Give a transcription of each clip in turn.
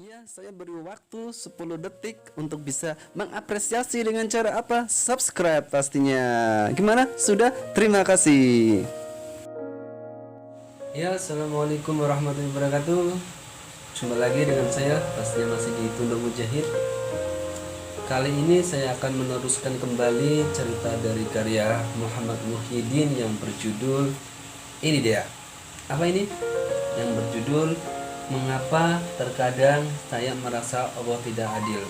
Ya, saya beri waktu 10 detik untuk bisa mengapresiasi dengan cara apa? Subscribe pastinya. Gimana? Sudah? Terima kasih. Ya, assalamualaikum warahmatullahi wabarakatuh. Jumpa lagi dengan saya, pastinya masih di Tundo Mujahid. Kali ini saya akan meneruskan kembali cerita dari karya Muhammad Muhyiddin yang berjudul ini dia. Apa ini? Yang berjudul Mengapa terkadang saya merasa Allah tidak adil.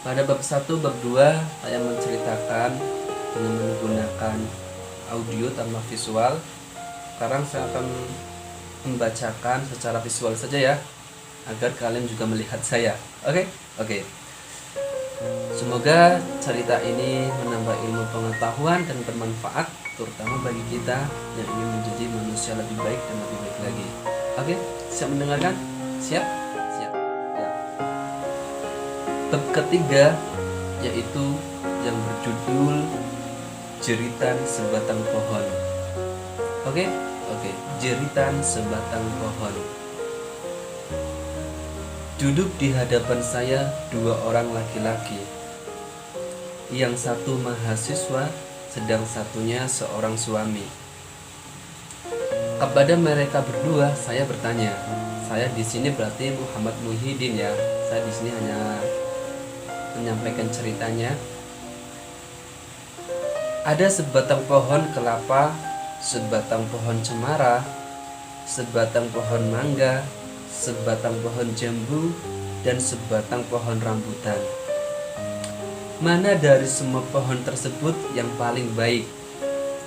Pada bab 1, bab 2 saya menceritakan dengan menggunakan audio tanpa visual. Sekarang saya akan membacakan secara visual saja ya, agar kalian juga melihat saya. Oke. Semoga cerita ini menambah ilmu pengetahuan dan bermanfaat, terutama bagi kita yang ingin menjadi manusia lebih baik dan lebih baik lagi. Oke, siap mendengarkan? Siap? Siap. Ya. Bab ketiga yaitu yang berjudul Jeritan Sebatang Pohon. Oke, jeritan sebatang pohon. Duduk di hadapan saya dua orang laki-laki. Yang satu mahasiswa, sedang satunya seorang suami. Kepada mereka berdua saya bertanya. Saya di sini berarti Muhammad Muhyiddin ya. Saya di sini hanya menyampaikan ceritanya. Ada sebatang pohon kelapa, sebatang pohon cemara, sebatang pohon mangga, sebatang pohon jambu, dan sebatang pohon rambutan. Mana dari semua pohon tersebut yang paling baik?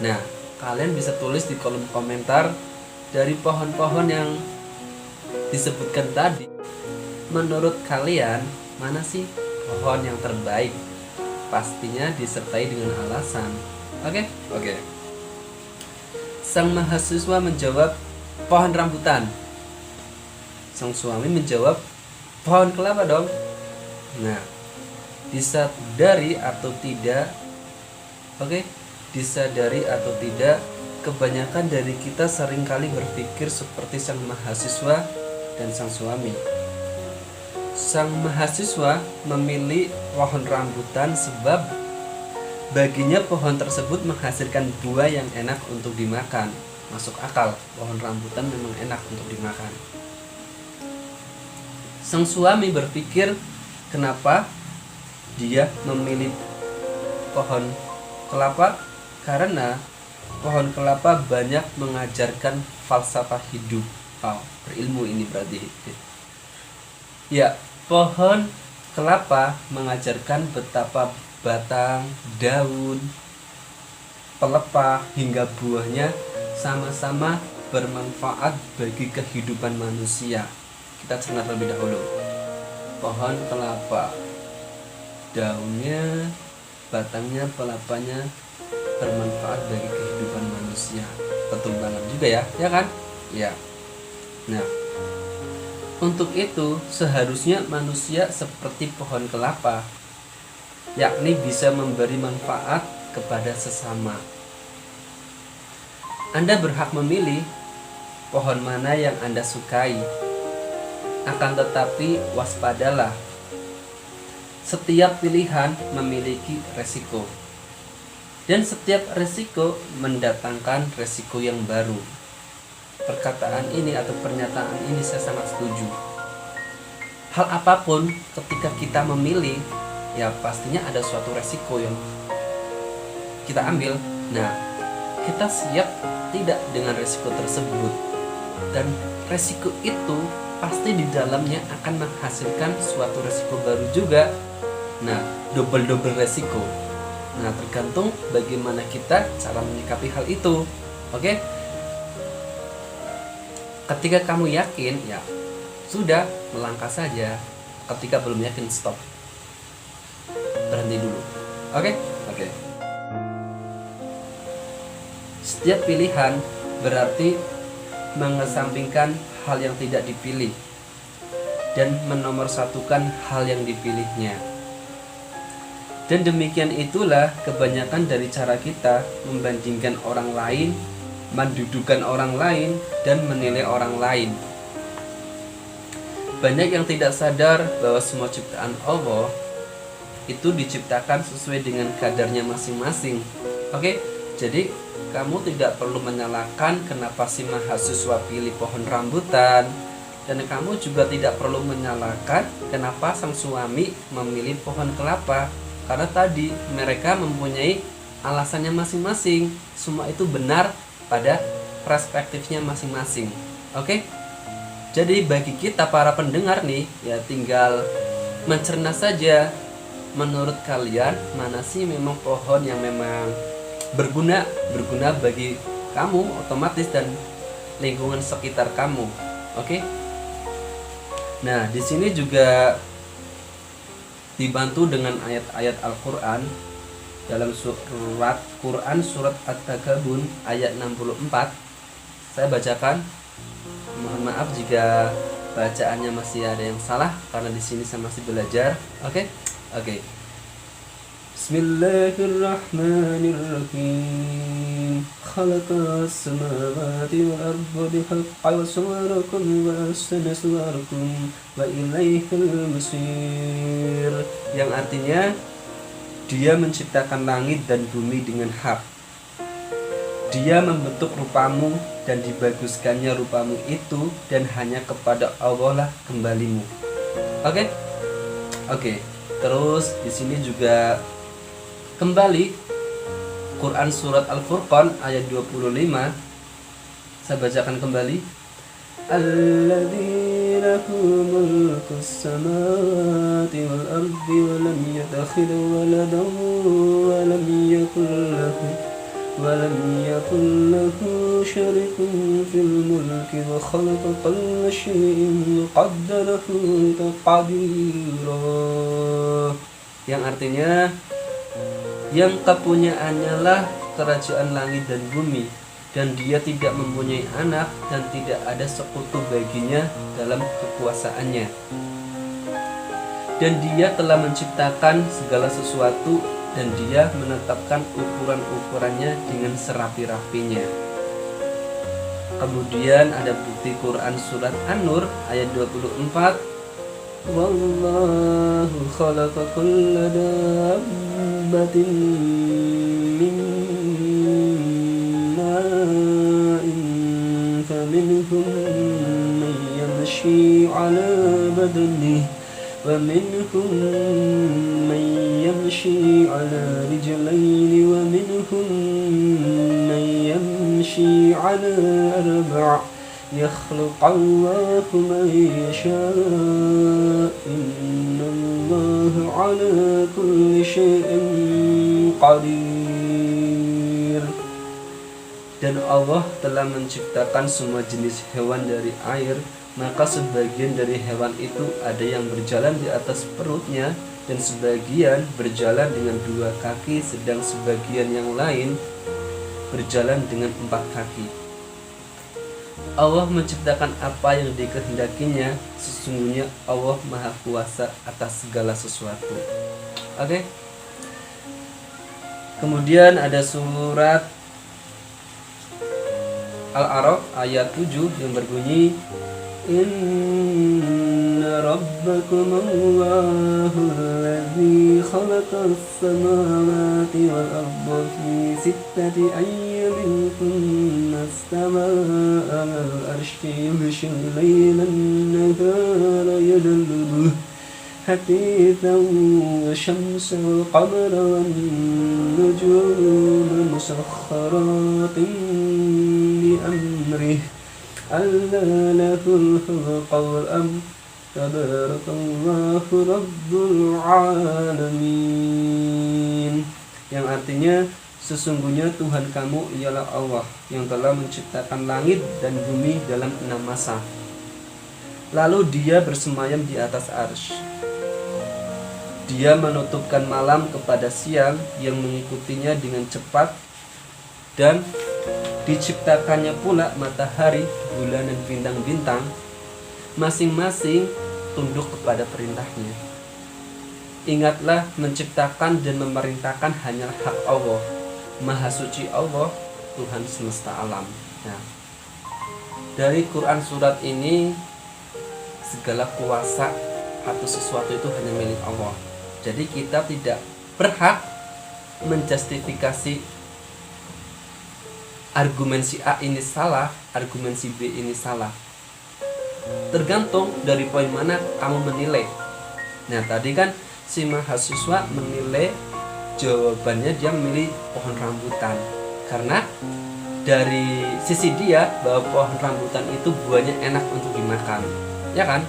Nah, kalian bisa tulis di kolom komentar dari pohon-pohon yang disebutkan tadi. Menurut kalian, mana sih pohon yang terbaik? Pastinya disertai dengan alasan. Oke. Sang mahasiswa menjawab, pohon rambutan. Sang suami menjawab, pohon kelapa dong. Nah, disadari atau tidak, disadari atau tidak, kebanyakan dari kita seringkali berpikir seperti sang mahasiswa dan sang suami. Sang mahasiswa memilih pohon rambutan sebab baginya pohon tersebut menghasilkan buah yang enak untuk dimakan. Masuk akal, pohon rambutan memang enak untuk dimakan. Sang suami berpikir, kenapa dia memilih pohon kelapa? Karena pohon kelapa banyak mengajarkan falsafah hidup. Berilmu ini berarti. Ya, pohon kelapa mengajarkan betapa batang, daun, pelepah hingga buahnya sama-sama bermanfaat bagi kehidupan manusia. Kita cerna terlebih dahulu. Pohon kelapa, daunnya, batangnya, pelepahnya bermanfaat bagi kehidupan manusia. Betul banget juga ya kan? Ya. Nah, untuk itu seharusnya manusia seperti pohon kelapa, yakni bisa memberi manfaat kepada sesama. Anda berhak memilih pohon mana yang Anda sukai. Akan tetapi waspadalah. Setiap pilihan memiliki resiko. Dan setiap resiko mendatangkan resiko yang baru. Perkataan ini atau pernyataan ini saya sangat setuju. Hal apapun ketika kita memilih, ya pastinya ada suatu resiko yang kita ambil. Nah, kita siap tidak dengan resiko tersebut. Dan resiko itu pasti di dalamnya akan menghasilkan suatu resiko baru juga. Nah, double resiko. Nah, tergantung bagaimana kita cara menyikapi hal itu. Ketika kamu yakin, ya sudah, melangkah saja. Ketika belum yakin, stop. Berhenti dulu. Oke. Setiap pilihan berarti mengesampingkan hal yang tidak dipilih dan menomorsatukan hal yang dipilihnya. Dan demikian itulah kebanyakan dari cara kita membandingkan orang lain, mendudukan orang lain, dan menilai orang lain. Banyak yang tidak sadar bahwa semua ciptaan Allah itu diciptakan sesuai dengan kadarnya masing-masing. Oke, jadi kamu tidak perlu menyalahkan kenapa si mahasiswa pilih pohon rambutan, dan kamu juga tidak perlu menyalahkan kenapa sang suami memilih pohon kelapa, karena tadi mereka mempunyai alasannya masing-masing. Semua itu benar pada perspektifnya masing-masing. Oke? Jadi bagi kita para pendengar nih, ya tinggal mencerna saja, menurut kalian mana sih memang pohon yang memang berguna bagi kamu otomatis dan lingkungan sekitar kamu. Oke? Nah, di sini juga dibantu dengan ayat-ayat Al-Qur'an dalam surat Quran surat At-Tagabun ayat 64. Saya bacakan. Mohon maaf jika bacaannya masih ada yang salah karena di sini saya masih belajar. Oke. Bismillahirrahmanirrahim. Khalaqas samawati wal arda bihaqqi wa sawwarakum wa ahsana suwarakum wa ilaihil masir. Yang artinya Dia menciptakan langit dan bumi dengan hak. Dia membentuk rupamu dan dibaguskannya rupamu itu, dan hanya kepada Allah lah kembalimu. Oke. Terus di sini juga kembali Quran surat Al-Furqan ayat 25. Saya bacakan kembali. Alladzi lahu mulkus samawati wal ardi wa lam yattakhidh waladan wa lam yakul lahu syarikun fil mulki wa khalaqa kulla syai'in wa qaddarahu taqdira. Yang artinya, yang kepunyaannya lah kerajaan langit dan bumi, dan Dia tidak mempunyai anak dan tidak ada sekutu baginya dalam kekuasaannya. Dan Dia telah menciptakan segala sesuatu, dan Dia menetapkan ukuran-ukurannya dengan serapi-rapinya. Kemudian ada bukti Quran surat An-Nur ayat 24. Wallahu khalaqa kulla dabbatin min ma'in faminhum man yamshi 'ala badanihi wa minhum man yamshi 'ala rijlayni wa minhum man yamshi 'ala arba'. Yakhluqallahu man yasha' innallaha 'ala kulli syai'in qadir. Dan Allah telah menciptakan semua jenis hewan dari air, maka sebagian dari hewan itu ada yang berjalan di atas perutnya, dan sebagian berjalan dengan 2 kaki, sedang sebagian yang lain berjalan dengan 4 kaki. Allah menciptakan apa yang dikehendakinya. Sesungguhnya Allah Maha Kuasa atas segala sesuatu. Oke. Kemudian ada surat Al-A'raf ayat 7 yang berbunyi, Inna rabbakum Allahu alladzi khalaqas samawati wal arda fi 6 ayyamin thumma istawa'a 'alal 'arsyi yughshil layla an-nahara yadlubuhu hatithan wasyamsa wal qamara wan nujuma musakhkharatin bi amrihi alla lahul khalqu wal amru tabarakallahu rabbul alamin. Yang artinya, sesungguhnya Tuhan kamu ialah Allah yang telah menciptakan langit dan bumi dalam 6 masa. Lalu Dia bersemayam di atas arsy. Dia menutupkan malam kepada siang yang mengikutinya dengan cepat, dan diciptakannya pula matahari, bulan, dan bintang-bintang, masing-masing tunduk kepada perintahnya. Ingatlah, menciptakan dan memerintahkan hanyalah hak Allah. Maha suci Allah, Tuhan semesta alam. Nah, dari Quran surat ini segala kuasa atau sesuatu itu hanya milik Allah. Jadi kita tidak berhak menjustifikasi argumen si A ini salah, argumen si B ini salah. Tergantung dari poin mana kamu menilai. Nah, tadi kan si mahasiswa menilai jawabannya dia memilih pohon rambutan karena dari sisi dia bahwa pohon rambutan itu buahnya enak untuk dimakan, ya kan?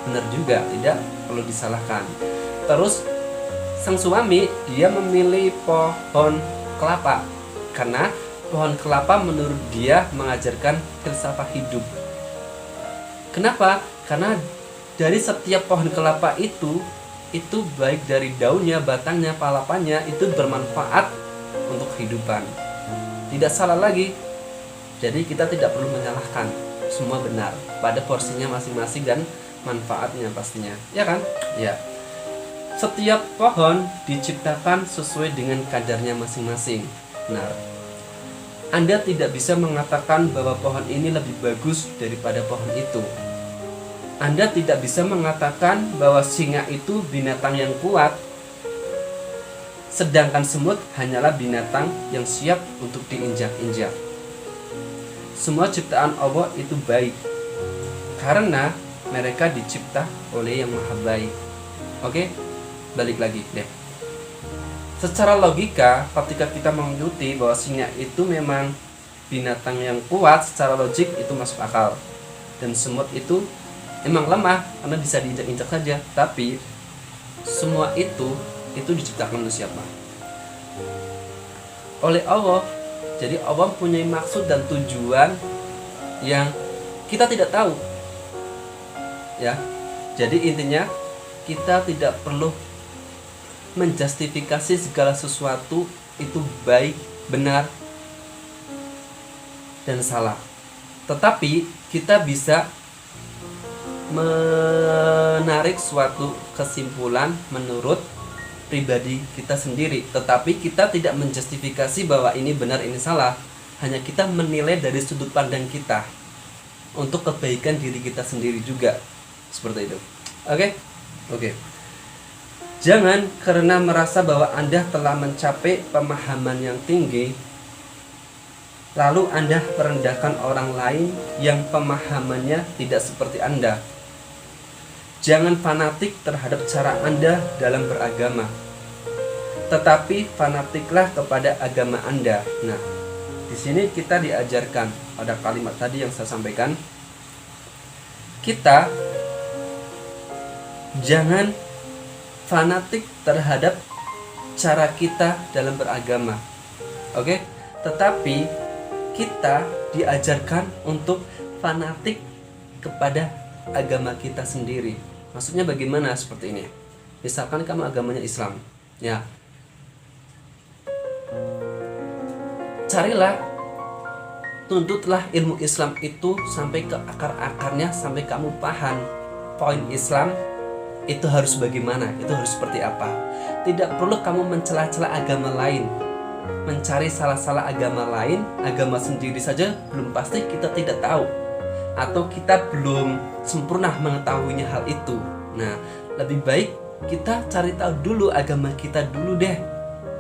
Benar juga, tidak perlu disalahkan. Terus sang suami dia memilih pohon kelapa karena pohon kelapa menurut dia mengajarkan filsafat hidup. Kenapa? Karena dari setiap pohon kelapa itu baik dari daunnya, batangnya, palapanya itu bermanfaat untuk kehidupan. Tidak salah lagi. Jadi kita tidak perlu menyalahkan. Semua benar pada porsinya masing-masing dan manfaatnya pastinya. Ya kan? Ya. Setiap pohon diciptakan sesuai dengan kadarnya masing-masing. Benar. Anda tidak bisa mengatakan bahwa pohon ini lebih bagus daripada pohon itu. Anda tidak bisa mengatakan bahwa singa itu binatang yang kuat, sedangkan semut hanyalah binatang yang siap untuk diinjak-injak. Semua ciptaan Allah itu baik, karena mereka dicipta oleh yang maha baik. Oke, balik lagi deh. Secara logika, ketika kita mengikuti bahwa singa itu memang binatang yang kuat, secara logik itu masuk akal. Dan semut itu emang lemah karena bisa diinjak-injak saja. Tapi semua itu diciptakan oleh siapa? Oleh Allah. Jadi Allah punya maksud dan tujuan yang kita tidak tahu. Ya. Jadi intinya kita tidak perlu menjustifikasi segala sesuatu itu baik, benar, dan salah. Tetapi kita bisa menarik suatu kesimpulan menurut pribadi kita sendiri, tetapi kita tidak menjustifikasi bahwa ini benar, ini salah. Hanya kita menilai dari sudut pandang kita untuk kebaikan diri kita sendiri juga. Seperti itu. Oke. Jangan karena merasa bahwa Anda telah mencapai pemahaman yang tinggi, lalu Anda merendahkan orang lain yang pemahamannya tidak seperti Anda. Jangan fanatik terhadap cara Anda dalam beragama, tetapi fanatiklah kepada agama Anda. Nah, di sini kita diajarkan pada kalimat tadi yang saya sampaikan. Kita jangan fanatik terhadap cara kita dalam beragama. Oke? Tetapi kita diajarkan untuk fanatik kepada agama kita sendiri. Maksudnya bagaimana seperti ini? Misalkan kamu agamanya Islam, ya. Carilah, tuntutlah ilmu Islam itu sampai ke akar-akarnya, sampai kamu paham poin Islam itu harus bagaimana, itu harus seperti apa. Tidak perlu kamu mencela-cela agama lain, mencari salah-salah agama lain. Agama sendiri saja belum pasti kita tidak tahu, atau kita belum sempurna mengetahuinya hal itu. Nah, lebih baik kita cari tahu dulu agama kita dulu deh.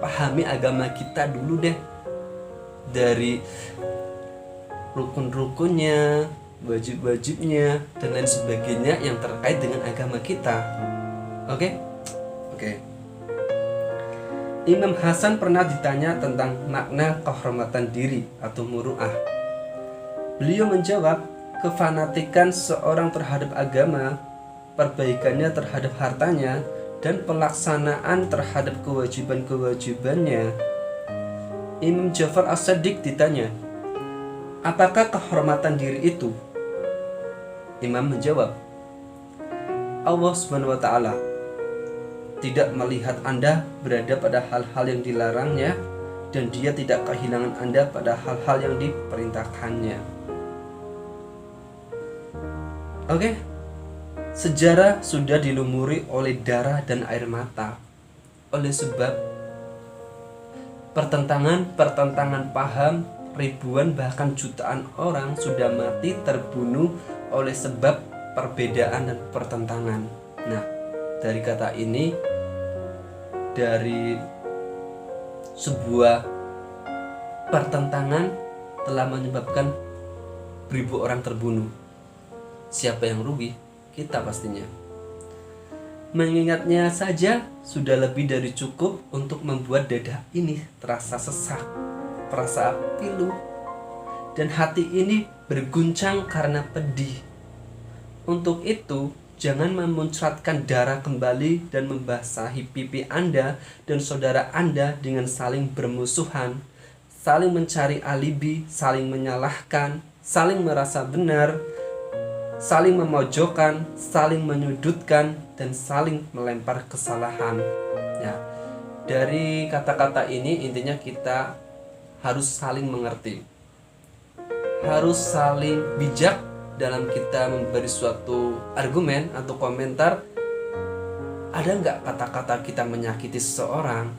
Pahami agama kita dulu deh, dari rukun-rukunnya, wajib-wajibnya, dan lain sebagainya yang terkait dengan agama kita. Oke. Imam Hasan pernah ditanya tentang makna kehormatan diri atau muru'ah. Beliau menjawab, kefanatikan seorang terhadap agama, perbaikannya terhadap hartanya, dan pelaksanaan terhadap kewajiban-kewajibannya. Imam Ja'far As-Shadiq ditanya, apakah kehormatan diri itu? Imam menjawab, Allah SWT tidak melihat Anda berada pada hal-hal yang dilarangnya, dan Dia tidak kehilangan Anda pada hal-hal yang diperintahkannya. Oke. Sejarah sudah dilumuri oleh darah dan air mata. Oleh sebab pertentangan paham, ribuan bahkan jutaan orang sudah mati terbunuh oleh sebab perbedaan dan pertentangan. Nah, dari kata ini, dari sebuah pertentangan telah menyebabkan beribu orang terbunuh. Siapa yang rugi? Kita pastinya. Mengingatnya saja sudah lebih dari cukup untuk membuat dada ini terasa sesak, terasa pilu, dan hati ini berguncang karena pedih. Untuk itu, jangan memuncratkan darah kembali dan membasahi pipi Anda dan saudara Anda dengan saling bermusuhan, saling mencari alibi, saling menyalahkan, saling merasa benar, saling memojokkan, saling menyudutkan, dan saling melempar kesalahan. Ya, dari kata-kata ini intinya kita harus saling mengerti, harus saling bijak dalam kita memberi suatu argumen atau komentar. Ada nggak kata-kata kita menyakiti seseorang?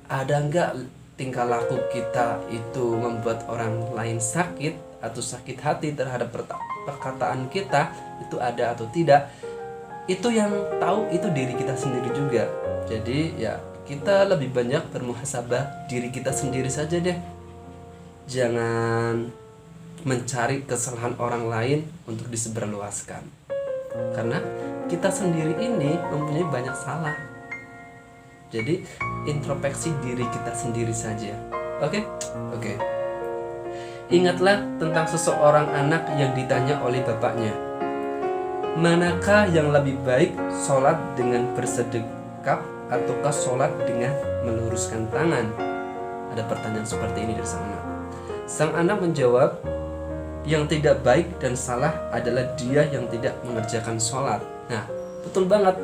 Ada nggak tingkah laku kita itu membuat orang lain sakit atau sakit hati terhadap perkataan kita? Itu ada atau tidak? Itu yang tahu itu diri kita sendiri juga. Jadi ya, kita lebih banyak bermuhasabah diri kita sendiri saja deh. Jangan mencari kesalahan orang lain untuk disebarluaskan, karena kita sendiri ini mempunyai banyak salah. Jadi introspeksi diri kita sendiri saja. Oke. Ingatlah tentang seseorang anak yang ditanya oleh bapaknya, manakah yang lebih baik, sholat dengan bersedekap ataukah sholat dengan meluruskan tangan? Ada pertanyaan seperti ini dari sang anak. Sang anak menjawab, yang tidak baik dan salah adalah dia yang tidak mengerjakan sholat. Nah, betul banget.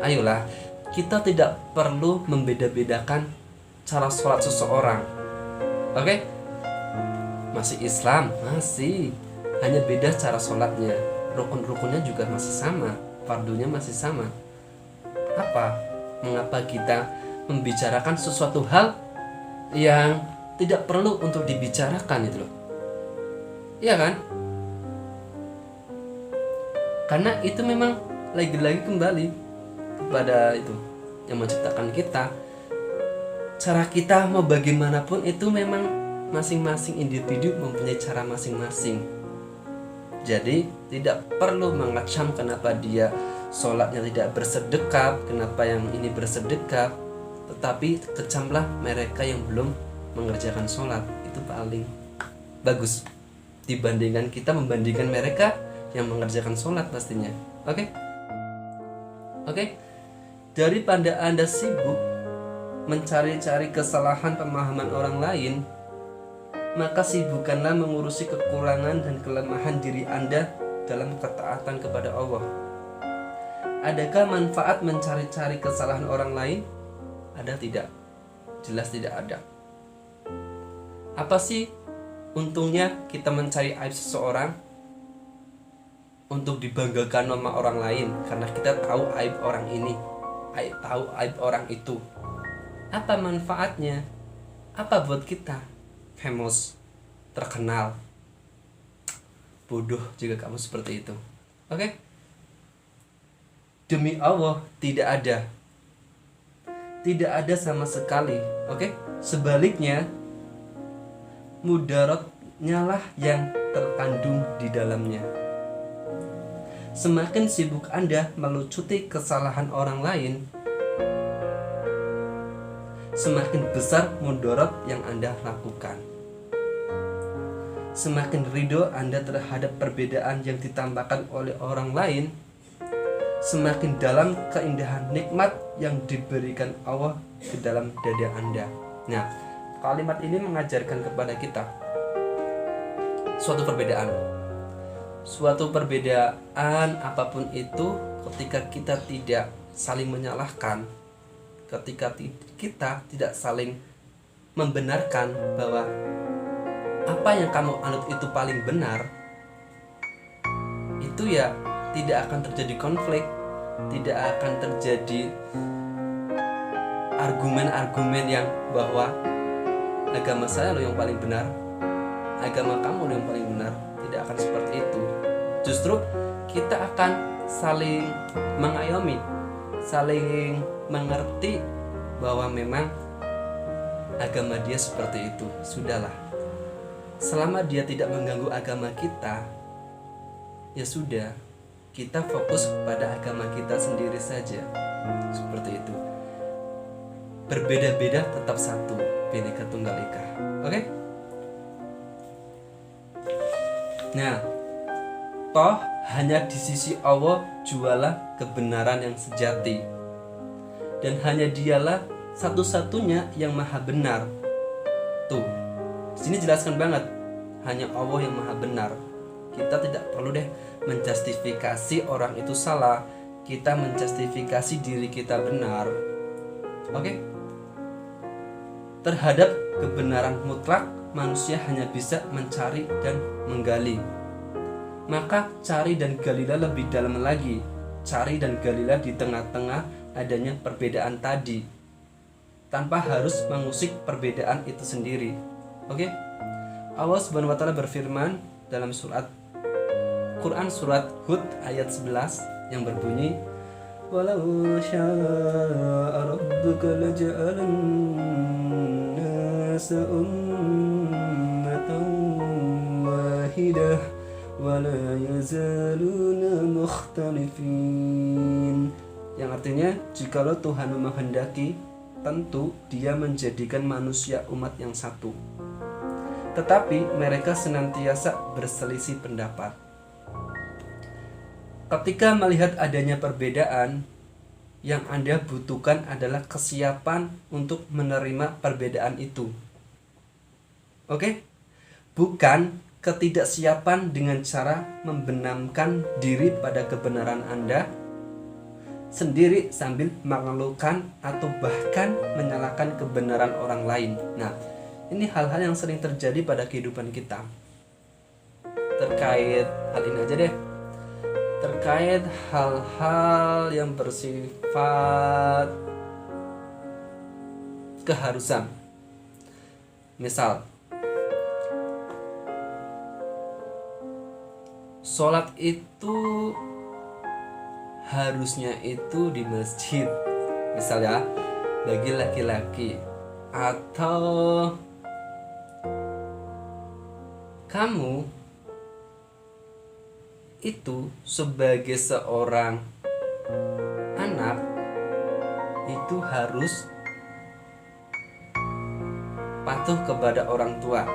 Ayolah, kita tidak perlu membeda-bedakan cara sholat seseorang. Oke? Masih Islam, masih. Hanya beda cara sholatnya. Rukun-rukunnya juga masih sama, fardunya masih sama. Apa? Mengapa kita membicarakan sesuatu hal yang tidak perlu untuk dibicarakan itu loh? Iya kan? Karena itu memang lagi-lagi kembali kepada itu yang menciptakan kita. Cara kita mau bagaimanapun itu memang masing-masing individu mempunyai cara masing-masing. Jadi tidak perlu mengecam kenapa dia sholatnya tidak bersedekap, kenapa yang ini bersedekap. Tetapi kecamlah mereka yang belum mengerjakan sholat. Itu paling bagus dibandingkan kita membandingkan mereka yang mengerjakan sholat pastinya. Oke? Daripada Anda sibuk mencari-cari kesalahan pemahaman orang lain, maka sibukkanlah mengurusi kekurangan dan kelemahan diri Anda dalam ketaatan kepada Allah. Adakah manfaat mencari-cari kesalahan orang lain? Ada tidak? Jelas tidak ada. Apa sih untungnya kita mencari aib seseorang? Untuk dibanggakan nama orang lain, karena kita tahu aib orang ini, tahu aib orang itu. Apa manfaatnya? Apa buat kita? Famous, terkenal. Bodoh jika kamu seperti itu. Oke? Demi Allah, tidak ada. Tidak ada sama sekali. Oke? Sebaliknya, mudaratnya lah yang terkandung di dalamnya. Semakin sibuk Anda melucuti kesalahan orang lain, semakin besar mudarat yang Anda lakukan. Semakin ridho Anda terhadap perbedaan yang ditambahkan oleh orang lain, semakin dalam keindahan nikmat yang diberikan Allah ke dalam dada Anda. Nah, kalimat ini mengajarkan kepada kita suatu perbedaan apapun itu, ketika kita tidak saling menyalahkan, ketika kita tidak saling membenarkan bahwa apa yang kamu anut itu paling benar, itu ya tidak akan terjadi konflik, tidak akan terjadi argumen-argumen yang bahwa agama saya loh yang paling benar, agama kamu loh yang paling benar. Tidak akan seperti itu. Justru kita akan saling mengayomi, saling mengerti bahwa memang agama dia seperti itu. Sudahlah, selama dia tidak mengganggu agama kita, ya sudah, kita fokus pada agama kita sendiri saja. Seperti itu. Berbeda-beda tetap satu, Bhinneka Tunggal Ika. Oke? Nah, toh hanya di sisi Allah jualah kebenaran yang sejati, dan hanya dialah satu-satunya yang maha benar. Tuh, di sini jelaskan banget, hanya Allah yang maha benar. Kita tidak perlu deh menjustifikasi orang itu salah, kita menjustifikasi diri kita benar. Oke? Terhadap kebenaran mutlak, manusia hanya bisa mencari dan menggali. Maka cari dan galilah lebih dalam lagi. Cari dan galilah di tengah-tengah adanya perbedaan tadi, tanpa harus mengusik perbedaan itu sendiri. Oke? Allah Subhanahu wa taala berfirman dalam Quran surat Hud ayat 11 yang berbunyi, walau syaa rabbuka laja'alan nasa ummatan wahidah wala yazaluna mukhtalifin. Yang artinya, jikalau Tuhan menghendaki, tentu Dia menjadikan manusia umat yang satu. Tetapi mereka senantiasa berselisih pendapat. Ketika melihat adanya perbedaan, yang Anda butuhkan adalah kesiapan untuk menerima perbedaan itu. Oke? Bukan ketidaksiapan dengan cara membenamkan diri pada kebenaran Anda sendiri sambil mengeluhkan atau bahkan menyalahkan kebenaran orang lain. Nah, ini hal-hal yang sering terjadi pada kehidupan kita. Terkait hal ini aja deh. Terkait hal-hal yang bersifat keharusan. Misal, sholat itu harusnya itu di masjid, misalnya bagi laki-laki, atau kamu itu sebagai seorang anak itu harus patuh kepada orang tua.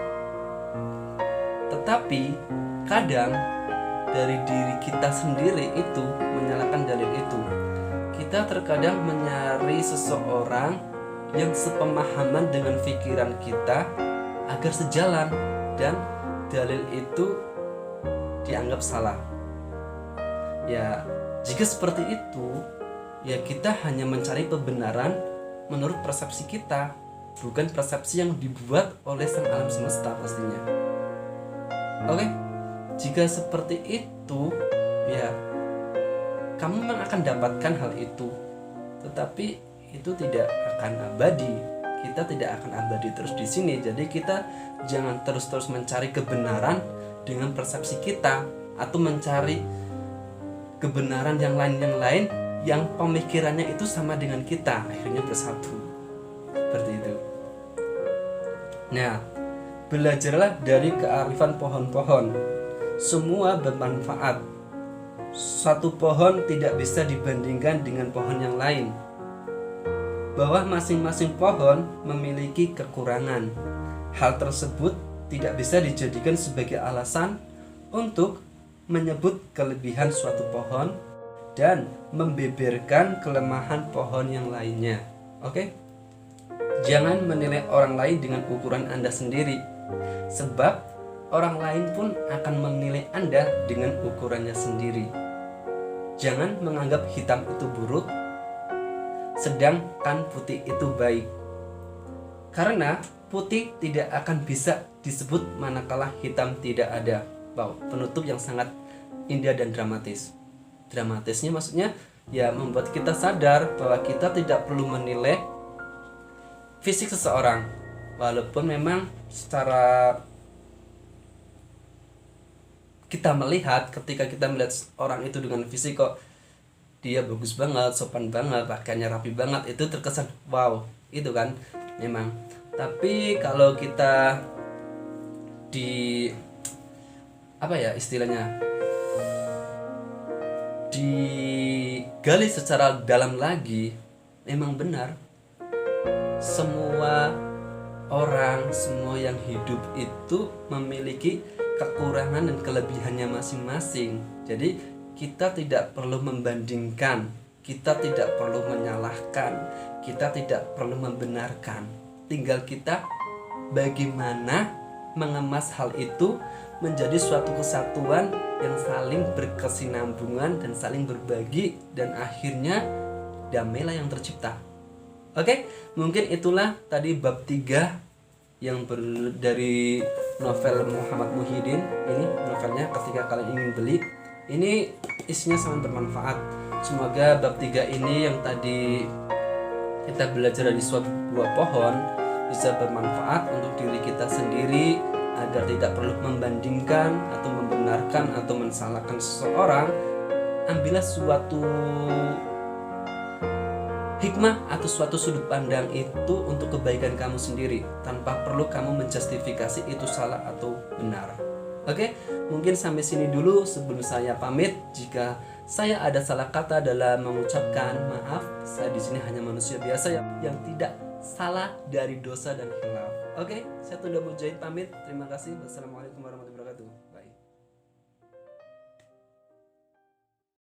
Tetapi kadang dari diri kita sendiri itu menyalahkan dalil itu. Kita terkadang mencari seseorang yang sepemahaman dengan pikiran kita agar sejalan, dan dalil itu dianggap salah. Ya, jika seperti itu, ya kita hanya mencari kebenaran menurut persepsi kita, bukan persepsi yang dibuat oleh sang alam semesta pastinya. Oke? Jika seperti itu, ya kamu memang akan dapatkan hal itu, tetapi itu tidak akan abadi. Kita tidak akan abadi terus di sini. Jadi kita jangan terus-terus mencari kebenaran dengan persepsi kita, atau mencari kebenaran yang lain yang pemikirannya itu sama dengan kita, akhirnya bersatu. Seperti itu. Nah, belajarlah dari kearifan pohon-pohon. Semua bermanfaat. Satu pohon tidak bisa dibandingkan dengan pohon yang lain. Bahwa masing-masing pohon memiliki kekurangan. Hal tersebut tidak bisa dijadikan sebagai alasan untuk menyebut kelebihan suatu pohon dan membeberkan kelemahan pohon yang lainnya. Oke? Jangan menilai orang lain dengan ukuran Anda sendiri, sebab orang lain pun akan menilai Anda dengan ukurannya sendiri. Jangan menganggap hitam itu buruk, sedangkan putih itu baik. Karena putih tidak akan bisa disebut manakala hitam tidak ada. Wow, penutup yang sangat indah dan dramatis. Dramatisnya maksudnya ya membuat kita sadar bahwa kita tidak perlu menilai fisik seseorang, walaupun memang secara kita melihat, ketika kita melihat orang itu dengan fisik kok dia bagus banget, sopan banget, pakaiannya rapi banget, itu terkesan wow, itu kan memang. Tapi kalau kita di apa ya istilahnya, digali secara dalam lagi, memang benar semua orang, semua yang hidup itu memiliki kekurangan dan kelebihannya masing-masing. Jadi kita tidak perlu membandingkan, kita tidak perlu menyalahkan, kita tidak perlu membenarkan. Tinggal kita bagaimana mengemas hal itu menjadi suatu kesatuan yang saling berkesinambungan dan saling berbagi, dan akhirnya damailah yang tercipta. Oke, mungkin itulah tadi bab 3 yang dari novel Muhammad Muhyiddin. Ini novelnya, ketika kalian ingin beli, ini isinya sangat bermanfaat. Semoga bab 3 ini yang tadi kita belajar dari sebuah pohon bisa bermanfaat untuk diri kita sendiri, agar tidak perlu membandingkan atau membenarkan atau mensalahkan seseorang. Ambillah suatu hikmah atau suatu sudut pandang itu untuk kebaikan kamu sendiri, tanpa perlu kamu menjustifikasi itu salah atau benar. Oke, mungkin sampai sini dulu sebelum saya pamit. Jika saya ada salah kata dalam mengucapkan, maaf. Saya di sini hanya manusia biasa yang tidak salah dari dosa dan khilaf. Oke, saya Tunda Mujahid pamit. Terima kasih. Wassalamualaikum warahmatullahi wabarakatuh.